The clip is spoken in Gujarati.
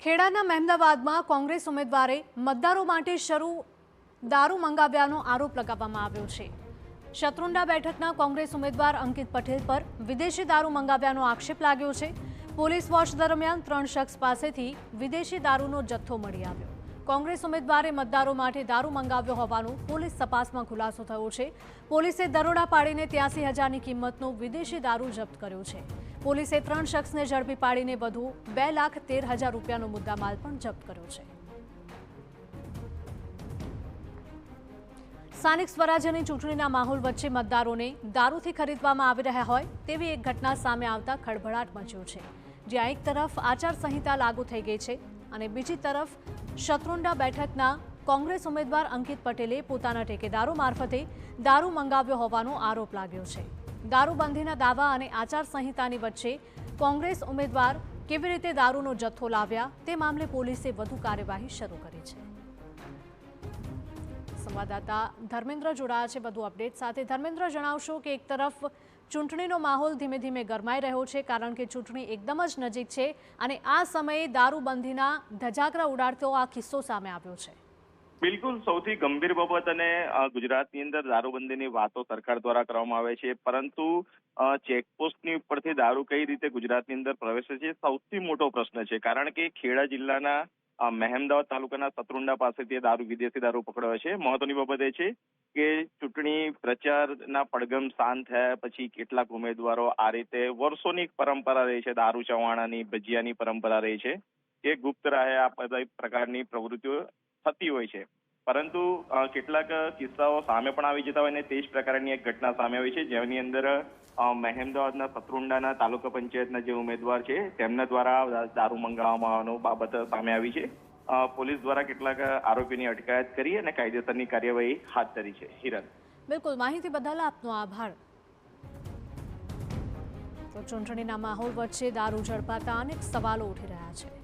ખેડાના મહેમદાવાદમાં કોંગ્રેસ ઉમેદવારે મતદારો માટે દારૂ મંગાવ્યાનો આરોપ લગાવવામાં આવ્યો છે। શત્રુંડા બેઠકના કોંગ્રેસ ઉમેદવાર અંકિત પટેલ પર વિદેશી દારૂ મંગાવ્યાનો આક્ષેપ લાગ્યો છે। પોલીસ વોચ દરમિયાન 3 શખ્સ પાસેથી વિદેશી દારૂનો જથ્થો મળી આવ્યો। કોંગ્રેસ ઉમેદવારે મતદારો માટે દારૂ મંગાવ્યો હોવાનું પોલીસ તપાસમાં ખુલાસો થયો છે। પોલીસે દરોડા પાડીને 83,000ની કિંમતનો વિદેશી દારૂ જપ્ત કર્યો છે। પોલીસે 3 શખ્સને ઝડપી પાડીને વધુ 2,13,000 રૂપિયાનો મુદ્દામાલ પણ જપ્ત કર્યો છે। સ્થાનિક સ્વરાજ્યની ચૂંટણીના માહોલ વચ્ચે મતદારોને દારૂથી ખરીદવામાં આવી રહ્યા હોય તેવી એક ઘટના સામે આવતા ખળભળાટ મચ્યો છે। જ્યાં એક તરફ આચારસંહિતા લાગુ થઈ ગઈ છે અને બીજી તરફ શત્રુંડા બેઠકના કોંગ્રેસ ઉમેદવાર અંકિત પટેલે પોતાના ટેકેદારો મારફતે દારૂ મંગાવ્યો હોવાનો આરોપ લાગ્યો છે। દારૂબંધીના દાવા અને આચારસંહિતાની વચ્ચે કોંગ્રેસ ઉમેદવાર કેવી રીતે દારૂનો જથ્થો લાવ્યા તે મામલે પોલીસે વધુ કાર્યવાહી શરૂ કરી છે। સંવાદદાતા ધર્મેન્દ્ર જોડાયા છે વધુ અપડેટ સાથે। ધર્મેન્દ્ર, જણાવશો કે એક તરફ ચૂંટણીનો માહોલ ધીમે ધીમે ગરમાઈ રહ્યો છે કારણ કે ચૂંટણી એકદમ જ નજીક છે અને આ સમયે દારૂબંધીના ધજાગરા ઉડાડતો આ કિસ્સો સામે આવ્યો છે। બિલકુલ, સૌથી ગંભીર બાબત અને ગુજરાતની અંદર દારૂબંધીની વાતો સરકાર દ્વારા કરવામાં આવે છે, પરંતુ ચેકપોસ્ટની ઉપરથી દારૂ કઈ રીતે ગુજરાતની અંદર પ્રવેશે છે સૌથી મોટો પ્રશ્ન છે। કારણ કે ખેડા જિલ્લાના મહેમદાવાદ તાલુકાના શત્રુંડા પાસેથી વિદેશી દારૂ પકડાયો છે। મહત્વની બાબત એ છે કે ચૂંટણી પ્રચારના પડઘમ શાંત થયા પછી કેટલાક ઉમેદવારો આ રીતે વર્ષોની પરંપરા રહી છે, દારૂ ચવાણાની, ભજીયાની પરંપરા રહી છે, એ ગુપ્ત રાહે આ બધા પ્રકારની પ્રવૃત્તિઓ થતી હોય છે। પરંતુ કેટલાક કિસ્સાઓ સામે પણ આવી જતા હોય અને તે જ પ્રકારની એક ઘટના સામે આવી છે, જેની અંદર મહેમદાવાદના શત્રુંડાના તાલુકા પંચાયતના જે ઉમેદવાર છે તેમના દ્વારા દારૂ મંગાવવામાં આવવાનો બાબત સામે આવી છે। પોલીસ દ્વારા કેટલાક આરોપીની અટકાયત કરી અને કાયદેસરની કાર્યવાહી હાથ ધરી છે। હિરન, બિલકુલ, માહિતી બદલ આપનો આભાર। તો ચૂંટણીના માહોલ વચ્ચે દારૂ ઝડપાતા અનેક સવાલો ઉઠી રહ્યા છે।